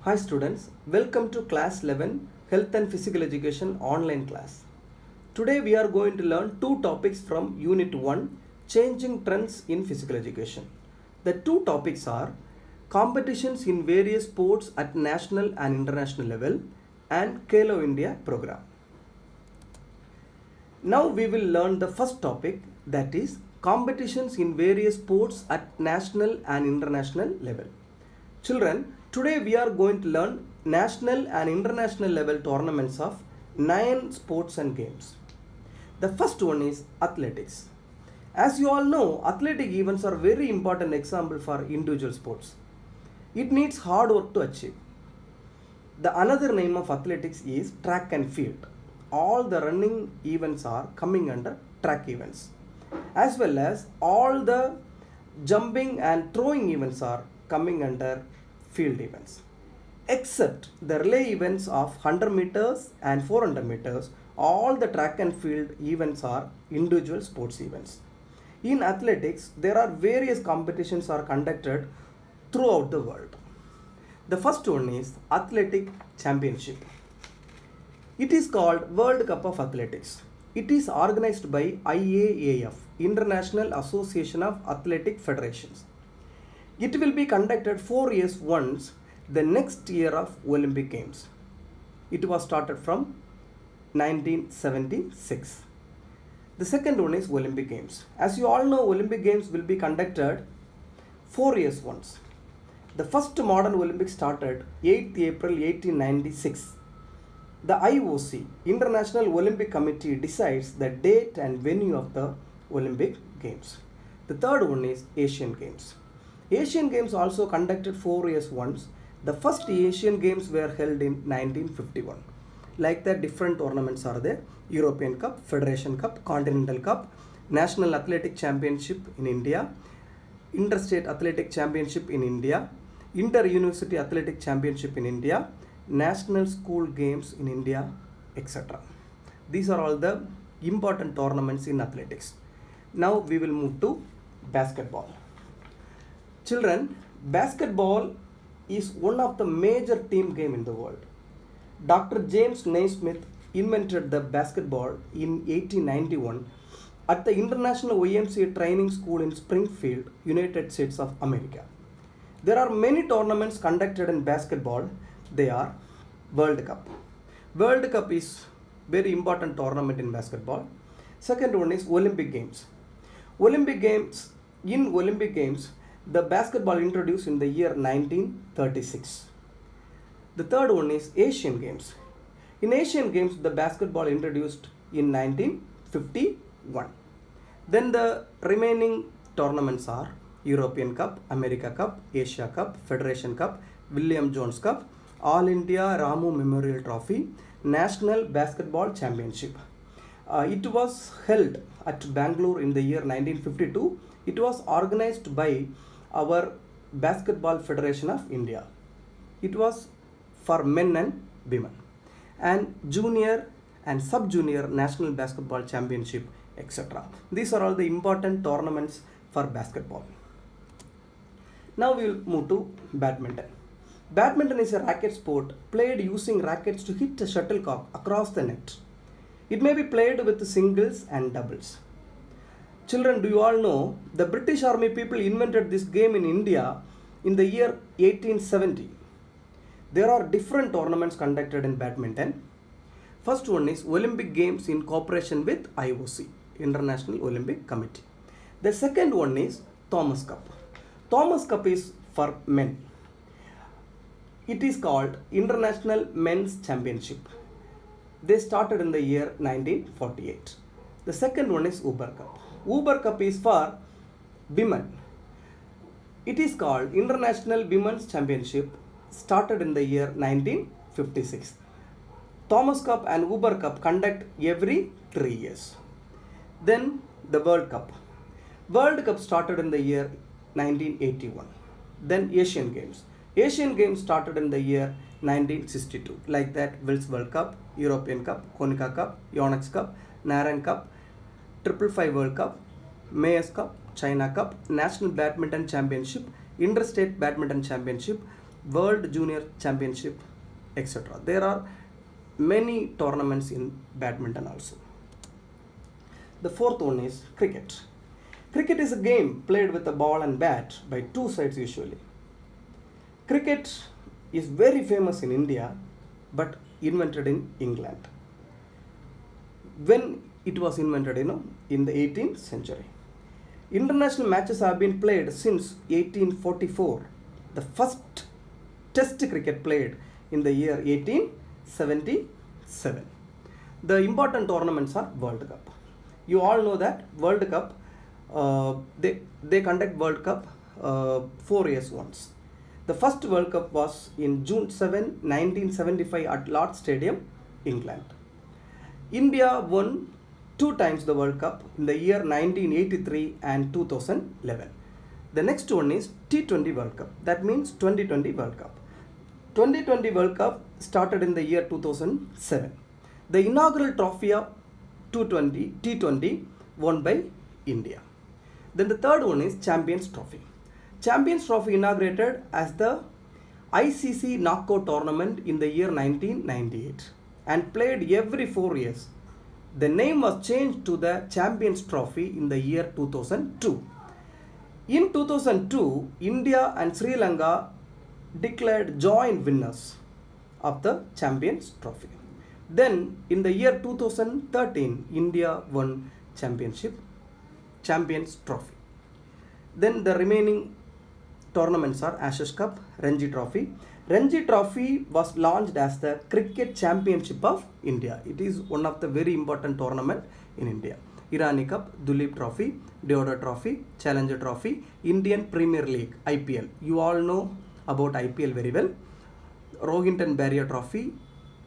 Hi students, welcome to class 11 Health and Physical Education online class. Today we are going to learn two topics from Unit 1 Changing Trends in Physical Education. The two topics are competitions in various sports at national and international level and Khelo India program. Now we will learn the first topic, that is competitions in various sports at national and international level. Children, today we are going to learn national and international level tournaments of 9 sports and games. The first one is athletics. As you all know, athletic events are very important example for individual sports. It needs hard work to achieve. The another name of athletics is track and field. All the running events are coming under track events, as well as all the jumping and throwing events are coming under field events, except the relay events of 100 meters and 400 meters. All the track and field events are individual sports events. In athletics, there are various competitions are conducted throughout the world. The first one is Athletic Championship. It is called World Cup of Athletics. It is organized by IAAF, International Association of Athletic Federations. It will be conducted 4 years once, the next year of Olympic Games. It was started from 1976. The second one is Olympic Games. As you all know, Olympic Games will be conducted 4 years once. The first modern Olympics started 8th April 1896. The IOC, International Olympic Committee, decides the date and venue of the Olympic Games. The third one is Asian Games. Asian Games also conducted 4 years once. The first Asian Games were held in 1951. Like that, different tournaments are there: European Cup, Federation Cup, Continental Cup, National Athletic Championship in India, Interstate Athletic Championship in India, Inter-University Athletic Championship in India, National School Games in India, etc. These are all the important tournaments in athletics. Now we will move to basketball. Children, basketball is one of the major team game in the world. Dr. James Naismith invented the basketball in 1891 at the International YMCA Training School in Springfield, United States of America. There are many tournaments conducted in basketball. They are World Cup. World Cup is very important tournament in basketball. Second one is Olympic Games. Olympic Games, the basketball introduced in the year 1936. The third one is Asian Games. In Asian Games, the basketball introduced in 1951. Then the remaining tournaments are European Cup, America Cup, Asia Cup, Federation Cup, William Jones Cup, All India Ramu Memorial Trophy, National Basketball Championship. It was held at Bangalore in the year 1952. It was organized by our Basketball Federation of India. It was for men and women, and junior and sub-junior National Basketball Championship, etc. These are all the important tournaments for basketball. Now we will move to badminton. Badminton is a racket sport played using rackets to hit a shuttlecock across the net. It may be played with singles and doubles. Children, do you all know the British Army people invented this game in India in the year 1870? There are different tournaments conducted in badminton. First one is Olympic Games in cooperation with IOC, International Olympic Committee. The second one is Thomas Cup. Thomas Cup is for men. It is called International Men's Championship. They started in the year 1948. The second one is Uber Cup. Uber Cup is for women. It is called International Women's Championship, started in the year 1956. Thomas Cup and Uber Cup conduct every 3 years. Then the World Cup. World Cup started in the year 1981. Then Asian Games. Asian Games started in the year 1962. Like that, Wills World Cup, European Cup, Konica Cup, Yonex Cup, Narayan Cup, 555 World Cup, Mayors Cup, China Cup, National Badminton Championship, Interstate Badminton Championship, World Junior Championship, etc. There are many tournaments in badminton also. The fourth one is cricket. Cricket is a game played with a ball and bat by two sides usually. Cricket is very famous in India but invented in England. When it was invented, in the 18th century. International matches have been played since 1844. The first test cricket played in the year 1877. The important tournaments are World Cup. You all know that World Cup, they conduct World Cup 4 years once. The first World Cup was in June 7, 1975 at Lord's Stadium, England. India won 2 times the World Cup in the year 1983 and 2011. The next one is T20 World Cup. That means 2020 World Cup. 2020 World Cup started in the year 2007. The inaugural trophy of T20 won by India. Then the third one is Champions Trophy. Champions Trophy inaugurated as the ICC knockout tournament in the year 1998 and played every 4 years. The name was changed to the Champions Trophy in the year 2002. In 2002, India and Sri Lanka declared joint winners of the Champions Trophy. Then in the year 2013, India won Champions Trophy. Then the remaining tournaments are Ashes Cup, Ranji Trophy. Ranji Trophy was launched as the Cricket Championship of India. It is one of the very important tournament in India. Irani Cup, Duleep Trophy, Deoda Trophy, Challenger Trophy, Indian Premier League, IPL. You all know about IPL very well. Rohinton Barrier Trophy,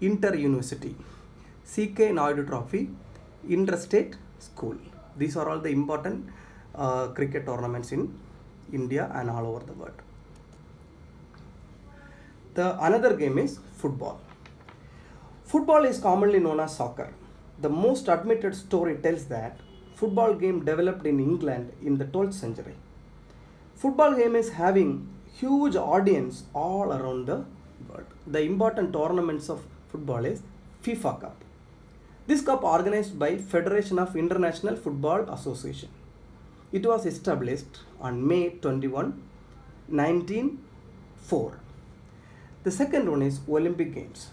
Inter University, CK Naidu Trophy, Interstate School. These are all the important cricket tournaments in India and all over the world. The another game is football. Football is commonly known as soccer. The most admitted story tells that football game developed in England in the 12th century. Football game is having huge audience all around the world. The important tournaments of football is FIFA Cup. This cup organized by Federation of International Football Association. It was established on May 21, 1904. The second one is Olympic Games.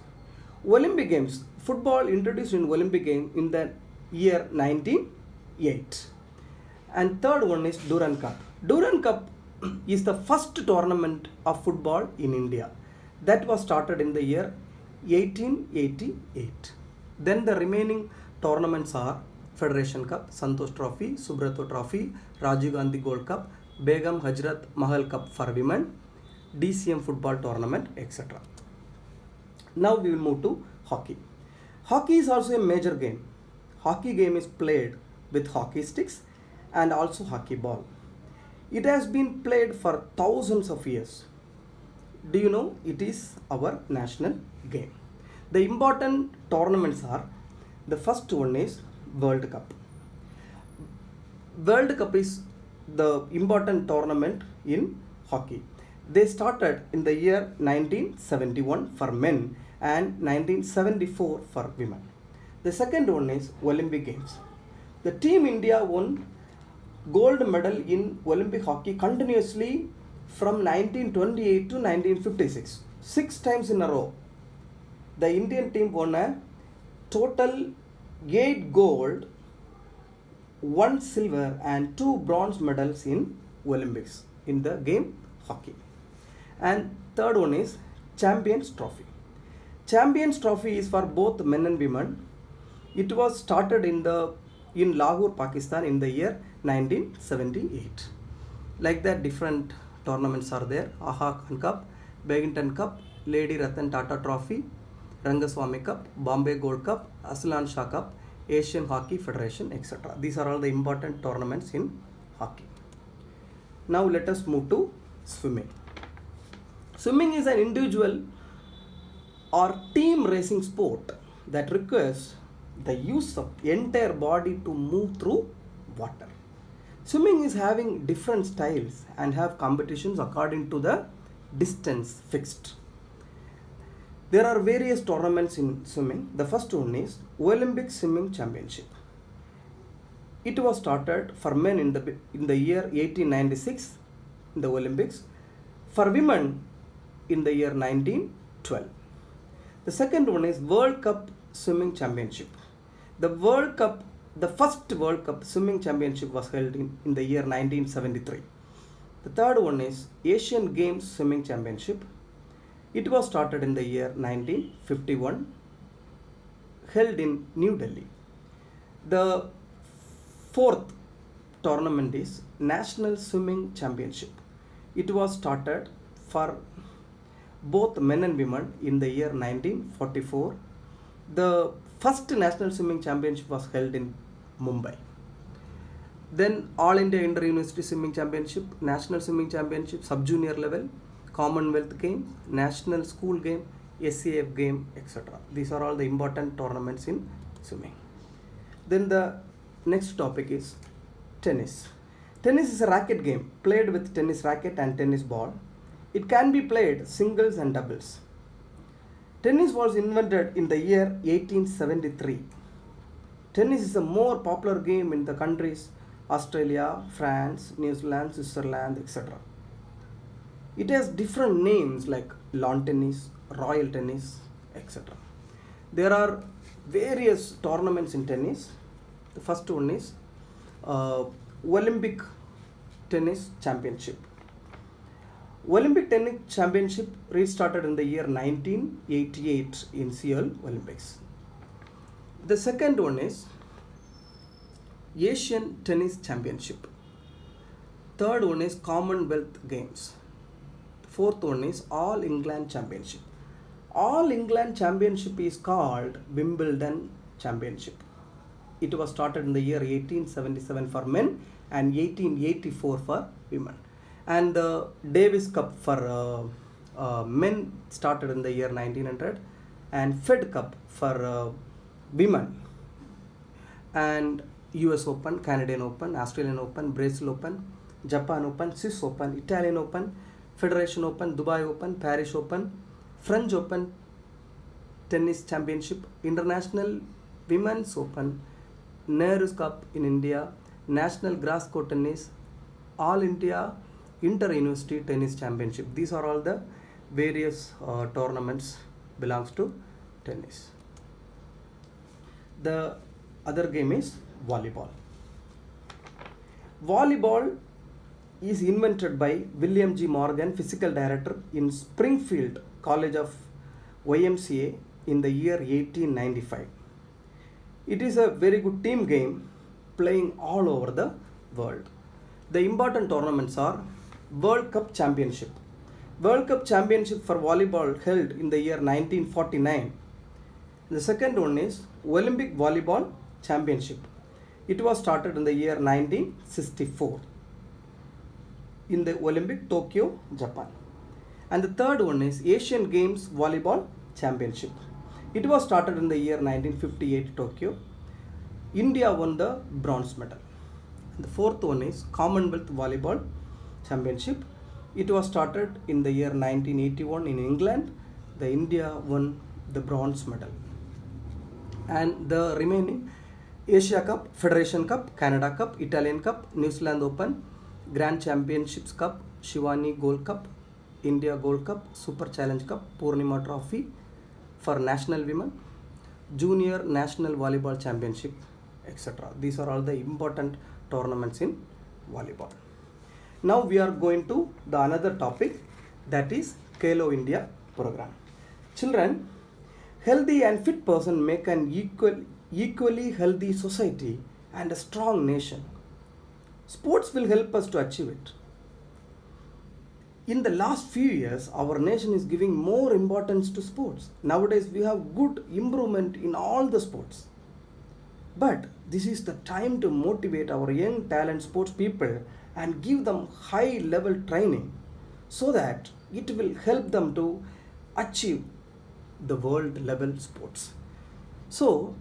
Olympic Games, football introduced in Olympic Games in the year 1908. And third one is Durand Cup. Durand Cup is the first tournament of football in India. That was started in the year 1888. Then the remaining tournaments are Federation Cup, Santosh Trophy, Subrato Trophy, Rajiv Gandhi Gold Cup, Begum Hajrat Mahal Cup for women, DCM football tournament, etc. Now we will move to hockey. Hockey is also a major game. Hockey game is played with hockey sticks and also hockey ball. It has been played for thousands of years. Do you know it is our national game? The important tournaments are, the first one is World Cup. World Cup is the important tournament in hockey. They started in the year 1971 for men and 1974 for women. The second one is Olympic Games. The team India won gold medal in Olympic hockey continuously from 1928 to 1956. 6 times in a row. The Indian team won a total 8 gold, 1 silver and 2 bronze medals in Olympics in the game hockey. And third one is Champions Trophy. Champions Trophy is for both men and women. It was started in Lahore, Pakistan in the year 1978. Like that, different tournaments are there. Aha Khan Cup, Badminton Cup, Lady Ratan Tata Trophy, Rangaswamy Cup, Bombay Gold Cup, Aslan Shah Cup, Asian Hockey Federation, etc. These are all the important tournaments in hockey. Now let us move to swimming. Swimming is an individual or team racing sport that requires the use of entire body to move through water. Swimming is having different styles and have competitions according to the distance fixed. There are various tournaments in swimming. The first one is Olympic Swimming Championship. It was started for men in the year 1896 in the Olympics, for women in the year 1912. The second one is World Cup Swimming Championship. The first World Cup Swimming Championship was held in the year 1973. The third one is Asian Games Swimming Championship. It was started in the year 1951, held in New Delhi. The fourth tournament is National Swimming Championship. It was started for both men and women in the year 1944. The first National Swimming Championship was held in Mumbai. Then All India Inter-University Swimming Championship, National Swimming Championship, Sub-Junior level, Commonwealth Games, National School Game, SAF Game, etc. These are all the important tournaments in swimming. Then the next topic is tennis. Tennis is a racket game played with tennis racket and tennis ball. It can be played singles and doubles. Tennis was invented in the year 1873. Tennis is a more popular game in the countries Australia, France, New Zealand, Switzerland, etc. It has different names like lawn tennis, royal tennis, etc. There are various tournaments in tennis. The first one is Olympic Tennis Championship. Olympic Tennis Championship restarted in the year 1988 in Seoul Olympics. The second one is Asian Tennis Championship. Third one is Commonwealth Games. Fourth one is All England Championship. All England Championship is called Wimbledon Championship. It was started in the year 1877 for men and 1884 for women. And the Davis Cup for men started in the year 1900, and Fed Cup for women, and US Open, Canadian Open, Australian Open, Brazil Open, Japan Open, Swiss Open, Italian Open, Federation Open, Dubai Open, Paris Open, French Open Tennis Championship, International Women's Open, Nehru's Cup in India, National Grass Court Tennis, All India Inter-University Tennis Championship. These are all the various tournaments belongs to tennis. The other game is volleyball. Volleyball is invented by William G. Morgan, physical director in Springfield College of YMCA in the year 1895. It is a very good team game playing all over the world. The important tournaments are World Cup Championship. World Cup Championship for volleyball held in the year 1949. The second one is Olympic Volleyball Championship. It was started in the year 1964 in the Olympic Tokyo, Japan. And the third one is Asian Games Volleyball Championship. It was started in the year 1958 Tokyo. India won the bronze medal. The fourth one is Commonwealth Volleyball Championship. It was started in the year 1981 in England. The India won the bronze medal. And the remaining Asia Cup, Federation Cup, Canada Cup, Italian Cup, New Zealand Open, Grand Championships Cup, Shivani Gold Cup, India Gold Cup, Super Challenge Cup, Purnima Trophy for national women, Junior National Volleyball Championship, etc. These are all the important tournaments in volleyball. Now we are going to the another topic, that is Khelo India program. Children, healthy and fit person make an equally healthy society and a strong nation. Sports will help us to achieve it. In the last few years, our nation is giving more importance to sports. Nowadays, we have good improvement in all the sports. But this is the time to motivate our young talent sports people and give them high level training so that it will help them to achieve the world level sports. So,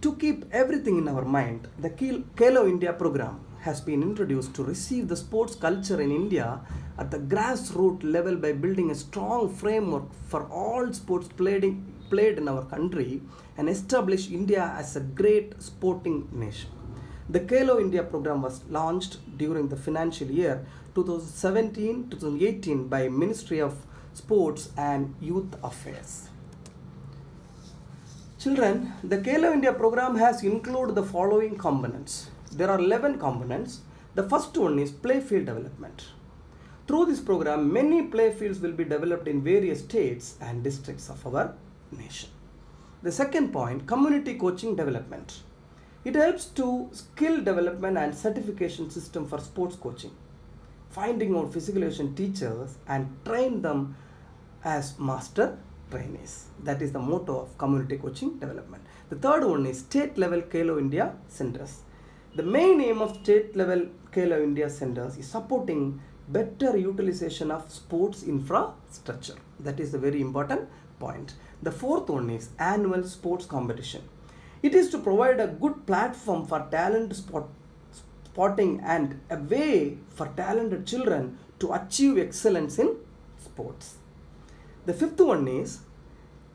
to keep everything in our mind, the Khelo India program has been introduced to receive the sports culture in India at the grassroots level by building a strong framework for all sports played in our country and establish India as a great sporting nation. The Khelo India program was launched during the financial year 2017-2018 by Ministry of Sports and Youth Affairs. Children, the Khelo India program has included the following components. There are 11 components. The first one is playfield development. Through this program, many playfields will be developed in various states and districts of our nation. The second point, community coaching development. It helps to skill development and certification system for sports coaching, finding out physical education teachers and train them as master trainees. That is the motto of community coaching development. The third one is state level Khelo India centers. The main aim of state level Khelo India centers is supporting better utilization of sports infrastructure. That is a very important point. The fourth one is annual sports competition. It is to provide a good platform for talent spotting and a way for talented children to achieve excellence in sports. The fifth one is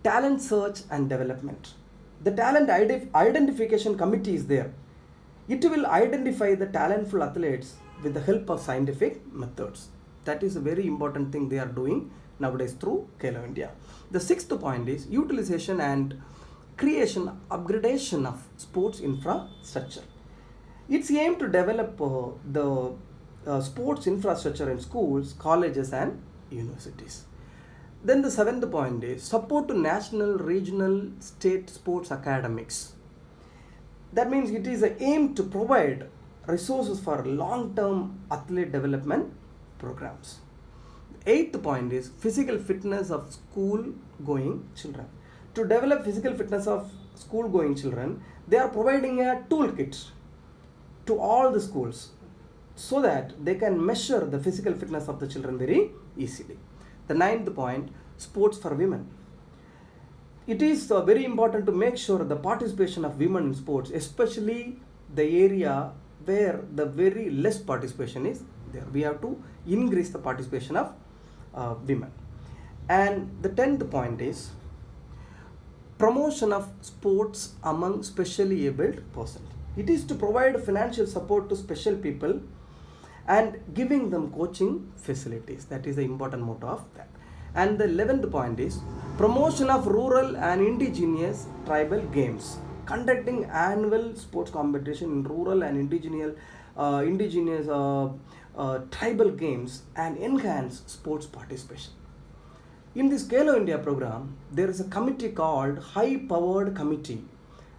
talent search and development. The talent identification committee is there. It will identify the talentful athletes with the help of scientific methods. That is a very important thing they are doing nowadays through Khelo India. The sixth point is utilization and creation, upgradation of sports infrastructure. It's aimed to develop the sports infrastructure in schools, colleges and universities. Then the seventh point is support to national, regional, state sports academics. That means it is an aim to provide resources for long-term athlete development programs. Eighth point is physical fitness of school-going children. To develop physical fitness of school-going children, they are providing a toolkit to all the schools so that they can measure the physical fitness of the children very easily. The ninth point, sports for women. It is very important to make sure the participation of women in sports, especially the area where the very less participation is there. We have to increase the participation of women. And the 10th point is promotion of sports among specially abled persons. It is to provide financial support to special people and giving them coaching facilities. That is the important motto of that. And the 11th point is promotion of rural and indigenous tribal games. Conducting annual sports competition in rural and indigenous tribal games and enhance sports participation. In this Khelo India program, there is a committee called High Powered Committee.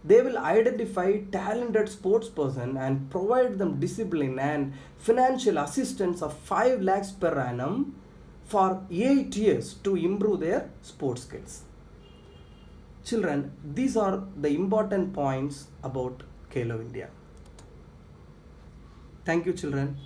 They will identify talented sports person and provide them discipline and financial assistance of 5 lakhs per annum for 8 years to improve their sports skills. Children, these are the important points about Khelo India. Thank you, children.